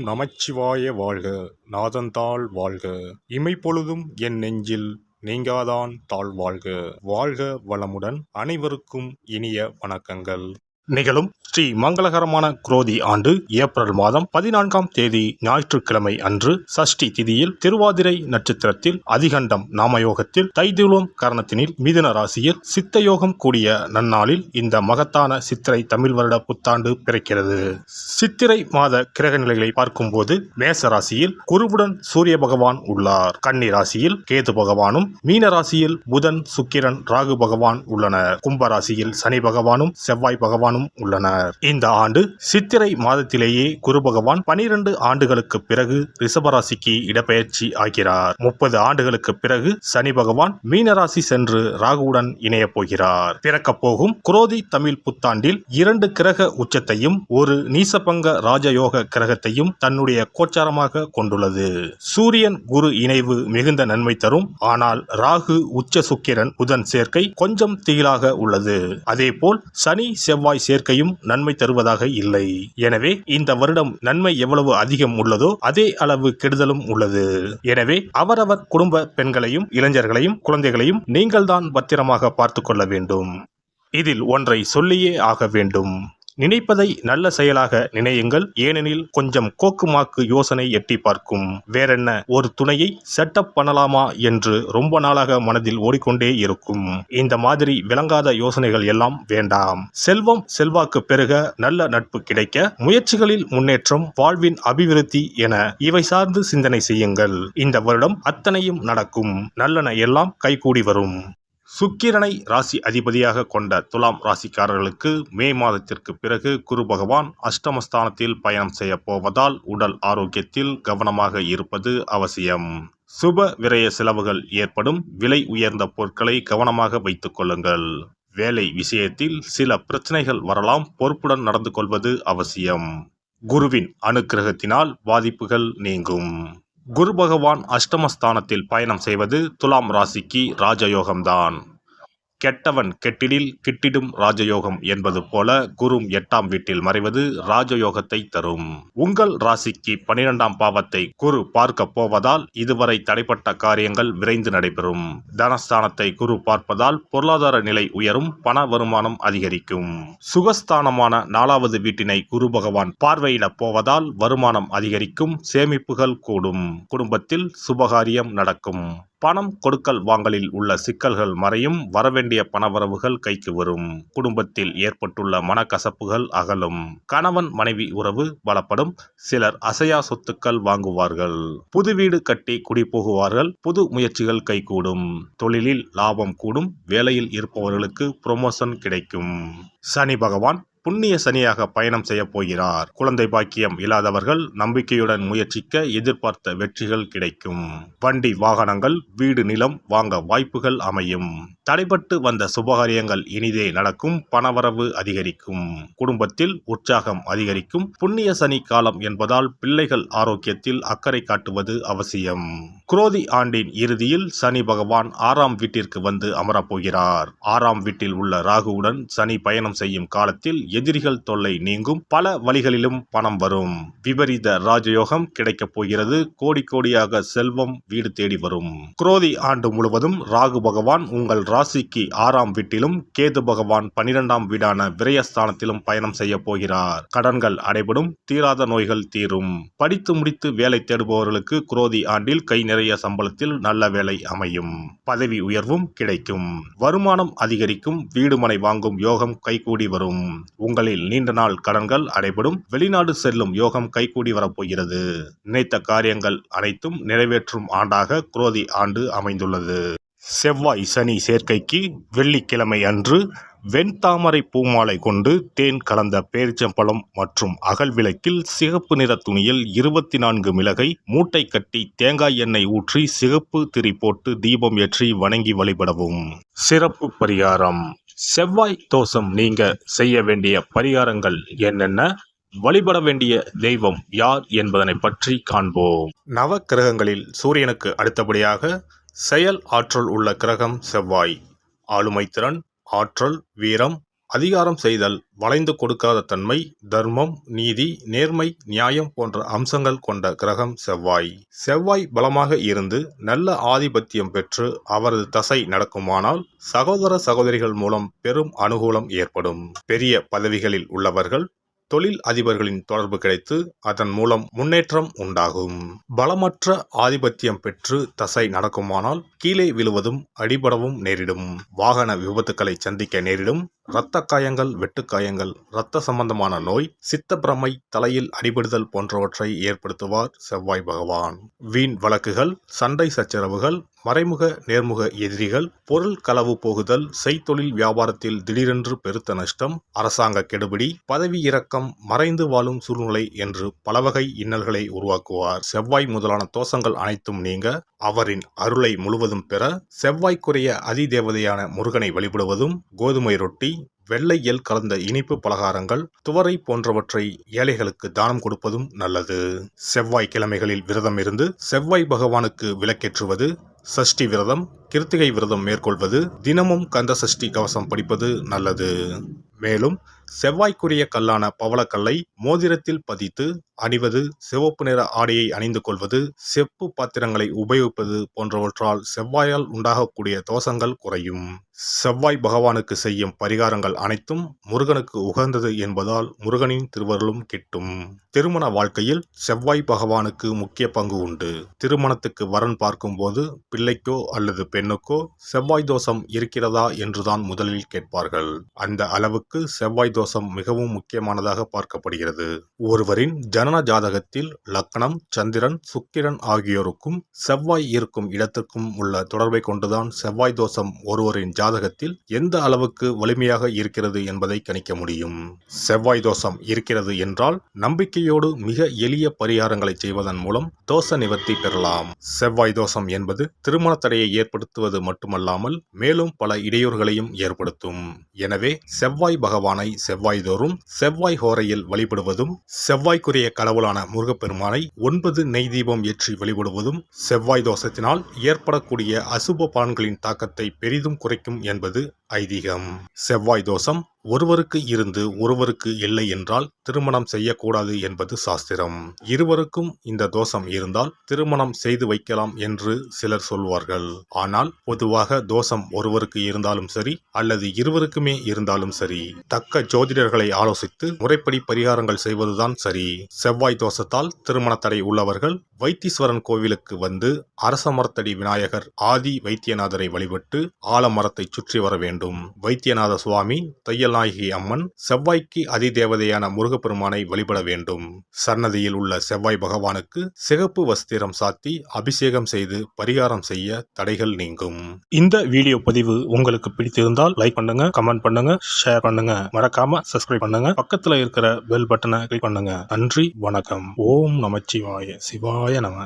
நமச்சிவாய வாழ்க. நாதந்தாள் வாழ்க. இமைப்பொழுதும் என் நெஞ்சில் நீங்காதான் தாழ் வாழ்க. வாழ்க வளமுடன். அனைவருக்கும் இனிய வணக்கங்கள். நிகழும் ஸ்ரீ மங்களகரமான குரோதி ஆண்டு ஏப்ரல் மாதம் 14ஆம் தேதி ஞாயிற்றுக்கிழமை அன்று சஷ்டி திதியில் திருவாதிரை நட்சத்திரத்தில் அதிகண்டம் நாமயோகத்தில் தைதுளம் கரணத்தினில் மிதுன ராசியில் சித்தயோகம் கூடிய நன்னாளில் இந்த மகத்தான சித்திரை தமிழ் வருட புத்தாண்டு பிறக்கிறது. சித்திரை மாத கிரக நிலைகளை பார்க்கும்போது மேச ராசியில் குருவுடன் சூரிய பகவான் உள்ளார். கன்னி ராசியில் கேது பகவானும், மீன ராசியில் புதன், சுக்கிரன், ராகு பகவான் உள்ளனர். கும்பராசியில் சனி பகவானும் செவ்வாய் பகவானும் உள்ளனர். இந்த ஆண்டு சித்திரை மாதத்திலேயே குரு பகவான் 12 ஆண்டுகளுக்கு பிறகு ரிஷபராசிக்கு இடப்பெயர்ச்சி ஆகிறார். 30 ஆண்டுகளுக்கு பிறகு சனி பகவான் மீனராசி சென்று ராகுவுடன் இணைய போகிறார். பிறக்க போகும் குரோதி தமிழ் புத்தாண்டில் 2 கிரக உச்சத்தையும் ஒரு நீசபங்க ராஜயோக கிரகத்தையும் தன்னுடைய கோச்சாரமாக கொண்டுள்ளது. சூரியன் குரு இணைவு மிகுந்த நன்மை தரும். ஆனால் ராகு, உச்ச சுக்கிரன், புதன் சேர்க்கை கொஞ்சம் திகிலாக உள்ளது. அதேபோல் சனி செவ்வாய் சேர்க்கையும் நன்மை தருவதாக இல்லை. எனவே இந்த வருடம் நன்மை எவ்வளவு அதிகம் உள்ளதோ அதே அளவு கெடுதலும் உள்ளது. எனவே அவரவர் குடும்ப பெண்களையும் இளைஞர்களையும் குழந்தைகளையும் நீங்கள்தான் பத்திரமாக பார்த்து கொள்ள வேண்டும். இதில் ஒன்றை சொல்லியே ஆக வேண்டும். நினைப்பதை நல்ல செயலாக நினையுங்கள். ஏனெனில் கொஞ்சம் கோக்குமாக்கு யோசனை எட்டி பார்க்கும். வேறென்ன, ஒரு துணையை செட்டப் பண்ணலாமா என்று ரொம்ப நாளாக மனதில் ஓடிக்கொண்டே இருக்கும். இந்த மாதிரி விளங்காத யோசனைகள் எல்லாம் வேண்டாம். செல்வம் செல்வாக்கு பெருக, நல்ல நட்பு கிடைக்க, முயற்சிகளில் முன்னேற்றம், வாழ்வின் அபிவிருத்தி என இவை சார்ந்து சிந்தனை செய்யுங்கள். இந்த வருடம் அத்தனையும் நடக்கும். நல்லன எல்லாம் கைகூடி வரும். சுக்கிரனை ராசி அதிபதியாக கொண்ட துலாம் ராசிக்காரர்களுக்கு மே மாதத்திற்கு பிறகு குரு பகவான் அஷ்டமஸ்தானத்தில் பயணம் செய்ய போவதால் உடல் ஆரோக்கியத்தில் கவனமாக இருப்பது அவசியம். சுப விரய செலவுகள் ஏற்படும். விலை உயர்ந்த பொருட்களை கவனமாக வைத்துக் கொள்ளுங்கள். வேலை விஷயத்தில் சில பிரச்சனைகள் வரலாம். பொறுப்புடன் நடந்து கொள்வது அவசியம். குருவின் அனுக்கிரகத்தினால் பாதிப்புகள் நீங்கும். குரு பகவான் அஷ்டமஸ்தானத்தில் பயணம் செய்வது துலாம் ராசிக்கு ராஜயோகம்தான். கெட்டவன் கெட்டிடில் கிட்டிடும் ராஜயோகம் என்பது போல குரு 8ஆம் வீட்டில் மறைவது ராஜயோகத்தை தரும். உங்கள் ராசிக்கு 12ஆம் பாவத்தை குரு பார்க்க போவதால் இதுவரை தடைப்பட்ட காரியங்கள் விரைந்து நடைபெறும். தனஸ்தானத்தை குரு பார்ப்பதால் பொருளாதார நிலை உயரும். பண வருமானம் அதிகரிக்கும். சுகஸ்தானமான 4வது வீட்டினை குரு பகவான் பார்வையிட போவதால் வருமானம் அதிகரிக்கும். சேமிப்புகள் கூடும். குடும்பத்தில் சுபகாரியம் நடக்கும். பணம் கொடுக்கல் வாங்கலில் உள்ள சிக்கல்கள் மறையும். வரவேண்டிய பணவரவுகள் கைக்கு வரும். குடும்பத்தில் ஏற்பட்டுள்ள மனக்கசப்புகள் அகலும். கணவன் மனைவி உறவு பலப்படும். சிலர் அசையா சொத்துக்கள் வாங்குவார்கள். புது வீடு கட்டி குடிபோகுவார்கள். புது முயற்சிகள் கைகூடும். தொழிலில் லாபம் கூடும். வேலையில் இருப்பவர்களுக்கு ப்ரொமோஷன் கிடைக்கும். சனி பகவான் புண்ணிய சனியாக பயணம் செய்ய போகிறார். குழந்தை பாக்கியம் இல்லாதவர்கள் நம்பிக்கையுடன் முயற்சிக்க எதிர்பார்த்த வெற்றிகள் கிடைக்கும். வண்டி வாகனங்கள், வீடு, நிலம் வாங்க வாய்ப்புகள் அமையும். தடைபட்டு வந்த சுபகாரியங்கள் இனிதே நடக்கும். பணவரவு அதிகரிக்கும். குடும்பத்தில் உற்சாகம் அதிகரிக்கும். புண்ணிய சனி காலம் என்பதால் பிள்ளைகள் ஆரோக்கியத்தில் அக்கறை காட்டுவது அவசியம். குரோதி ஆண்டின் இறுதியில் சனி பகவான் 6ஆம் வீட்டிற்கு வந்து அமரப்போகிறார். 6ஆம் வீட்டில் உள்ள ராகுவுடன் சனி பயணம் செய்யும் காலத்தில் எதிரிகள் தொல்லை நீங்கும். பல வழிகளிலும் பணம் வரும். விபரீத ராஜயோகம் கிடைக்கப் போகிறது. கோடி கோடியாக செல்வம் வீடு தேடி வரும். குரோதி ஆண்டு முழுவதும் ராகு பகவான் உங்கள் ராசிக்கு 6ஆம் வீட்டிலும் கேது பகவான் 12ஆம் வீடான விரயஸ்தானத்திலும் பயணம் செய்ய போகிறார். கடன்கள் அடைபடும். தீராத நோய்கள் தீரும். படித்து முடித்து வேலை தேடுபவர்களுக்கு குரோதி ஆண்டில் கை நிறைய சம்பளத்தில் நல்ல வேலை அமையும். பதவி உயர்வும் கிடைக்கும். வருமானம் அதிகரிக்கும். வீடு மனை வாங்கும் யோகம் கைகூடி வரும். உங்களில் நீண்ட நாள் கடன்கள் அடைபடும். வெளிநாடு செல்லும் யோகம் கைகூடி வரப்போகிறது. நினைத்த காரியங்கள் அனைத்தும் நிறைவேற்றும் ஆண்டாக குரோதி ஆண்டு அமைந்துள்ளது. செவ்வாய் சனி சேர்க்கைக்கு வெள்ளிக்கிழமை அன்று வெண்தாமரை பூமாலை கொண்டு தேன் கலந்த பேரிச்சம்பழம் மற்றும் அகல் விளக்கில் சிகப்பு நிற துணியில் 24 மிளகை மூட்டை கட்டி தேங்காய் எண்ணெய் ஊற்றி சிகப்பு திரி போட்டு தீபம் ஏற்றி வணங்கி வழிபடவும். சிறப்பு பரிகாரம். செவ்வாய் தோஷம் நீங்க செய்ய வேண்டிய பரிகாரங்கள் என்னென்ன, வழிபட வேண்டிய தெய்வம் யார் என்பதனை பற்றி காண்போம். நவ கிரகங்களில் சூரியனுக்கு அடுத்தபடியாக செயல் ஆற்றல் உள்ள கிரகம் செவ்வாய். ஆளுமை திறன், ஆற்றல், வீரம், அதிகாரம் செய்தல், வளைந்து கொடுக்காத தன்மை, தர்மம், நீதி, நேர்மை, நியாயம் போன்ற அம்சங்கள் கொண்ட கிரகம் செவ்வாய். செவ்வாய் பலமாக இருந்து நல்ல ஆதிபத்தியம் பெற்று அவரது தசை நடக்குமானால் சகோதர சகோதரிகள் மூலம் பெரும் அனுகூலம் ஏற்படும். பெரிய பதவிகளில் உள்ளவர்கள், தொழில் அதிபர்களின் தொடர்பு கிடைத்து அதன் மூலம் முன்னேற்றம் உண்டாகும். பலமற்ற ஆதிபத்தியம் பெற்று தசை நடக்குமானால் கீழே விழுவதும் அடிபடவும் நேரிடும். வாகன விபத்துக்களை சந்திக்க நேரிடும். இரத்த காயங்கள், வெட்டுக்காயங்கள், இரத்த சம்பந்தமான நோய், சித்தப்பிரமை, தலையில் அடிபடுதல் போன்றவற்றை ஏற்படுத்துவார் செவ்வாய் பகவான். வீண் வழக்குகள், சண்டை சச்சரவுகள், மறைமுக நேர்முக எதிரிகள், பொருள் களவு போகுதல், செய்தொழில் வியாபாரத்தில் திடீரென்று பெருத்த நஷ்டம், அரசாங்க கெடுபிடி, பதவி இறக்கம், மறைந்து வாழும் சூழ்நிலை என்று பலவகை இன்னல்களை உருவாக்குவார். செவ்வாய் முதலான தோஷங்கள் அனைத்தும் நீங்க அவரின் அருளை முழுவதும் பெற செவ்வாய்க்குரிய அதிதேவதையான முருகனை வழிபடுவதும், கோதுமை ரொட்டி, வெள்ளை எள் கலந்த இனிப்பு பலகாரங்கள், துவரை போன்றவற்றை ஏழைகளுக்கு தானம் கொடுப்பதும் நல்லது. செவ்வாய் கிழமைகளில் விரதம் இருந்து செவ்வாய் பகவானுக்கு விளக்கேற்றுவது, சஷ்டி விரதம், கிருத்திகை விரதம் மேற்கொள்வது, தினமும் கந்த சஷ்டி கவசம் படிப்பது நல்லது. மேலும் செவ்வாய்க்குரிய கல்லான பவளக்கல்லை மோதிரத்தில் பதித்து அணிவது, சிவப்பு நிற ஆடையை அணிந்து கொள்வது, செப்பு பாத்திரங்களை உபயோகிப்பது போன்றவற்றால் செவ்வாயால் உண்டாகக்கூடிய தோஷங்கள் குறையும். செவ்வாய் பகவானுக்கு செய்யும் பரிகாரங்கள் அனைத்தும் முருகனுக்கு உகந்தது என்பதால் முருகனின் திருவருளும் கிட்டும். திருமண வாழ்க்கையில் செவ்வாய் பகவானுக்கு முக்கிய பங்கு உண்டு. திருமணத்துக்கு வரன் பார்க்கும்போது பிள்ளைக்கோ அல்லது பெண்ணுக்கோ செவ்வாய் தோஷம் இருக்கிறதா என்றுதான் முதலில் கேட்பார்கள். அந்த அளவுக்கு செவ்வாய் தோஷம் மிகவும் முக்கியமானதாக பார்க்கப்படுகிறது. ஒருவரின் ஜனன ஜாதகத்தில் லக்னம், சந்திரன், சுக்கிரன் ஆகியோருக்கும் செவ்வாய் இருக்கும் இடத்திற்கும் உள்ள தொடர்பை கொண்டுதான் செவ்வாய் தோஷம் ஒருவரின் ஜாதகத்தில் எந்த அளவுக்கு வலிமையாக இருக்கிறது என்பதை கணிக்க முடியும். செவ்வாய் தோஷம் இருக்கிறது என்றால் நம்பிக்கையோடு மிக எளிய பரிகாரங்களை செய்வதன் மூலம் தோஷ நிவர்த்தி பெறலாம். செவ்வாய் தோஷம் என்பது திருமண தடையை ஏற்படுத்துவது மட்டுமல்லாமல் மேலும் பல இடையூறுகளையும் ஏற்படுத்தும். எனவே செவ்வாய் பகவானை செவ்வாய் தோறும் செவ்வாய் ஹோரையில் வழிபடுவதும், செவ்வாய்க்குரிய கடவுளான முருகப்பெருமானை 9 நெய் தீபம் ஏற்றி வழிபடுவதும் செவ்வாய் தோஷத்தினால் ஏற்படக்கூடிய அசுப பலன்களின் தாக்கத்தை பெரிதும் குறைக்கும் என்பது ஐதீகம். செவ்வாய் தோஷம் ஒருவருக்கு இருந்து ஒருவருக்கு இல்லை என்றால் திருமணம் செய்யக்கூடாது என்பது சாஸ்திரம். இருவருக்கும் இந்த தோஷம் இருந்தால் திருமணம் செய்து வைக்கலாம் என்று சிலர் சொல்வார்கள். ஆனால் பொதுவாக தோஷம் ஒருவருக்கு இருந்தாலும் சரி அல்லது இருவருக்குமே இருந்தாலும் சரி, தக்க ஜோதிடர்களை ஆலோசித்து முறைப்படி பரிகாரங்கள் செய்வதுதான் சரி. செவ்வாய் தோஷத்தால் திருமண தடை உள்ளவர்கள் வைத்தீஸ்வரன் கோவிலுக்கு வந்து அரச மரத்தடி விநாயகர் ஆதி வைத்தியநாதரை வழிபட்டு ஆலமரத்தை சுற்றி வர வேண்டும். வைத்தியநாத சுவாமி, தையல்நாயகி அம்மன், செவ்வாய்க்கு அதிதேவதையான முருகப்பெருமானை வழிபட வேண்டும். சன்னதியில் உள்ள செவ்வாய் பகவானுக்கு சிகப்பு வஸ்திரம் சாத்தி அபிஷேகம் செய்து பரிகாரம் செய்ய தடைகள் நீங்கும். இந்த வீடியோ பதிவு உங்களுக்கு பிடித்திருந்தால் லைக் பண்ணுங்க, கமெண்ட் பண்ணுங்க, ஷேர் பண்ணுங்க, மறக்காம சப்ஸ்கிரைப் பண்ணுங்க, பக்கத்துல இருக்கிற பெல் பட்டனை கிளிக் பண்ணுங்க. நன்றி, வணக்கம். ஓம் நமச்சிவாய. சிவாய நம.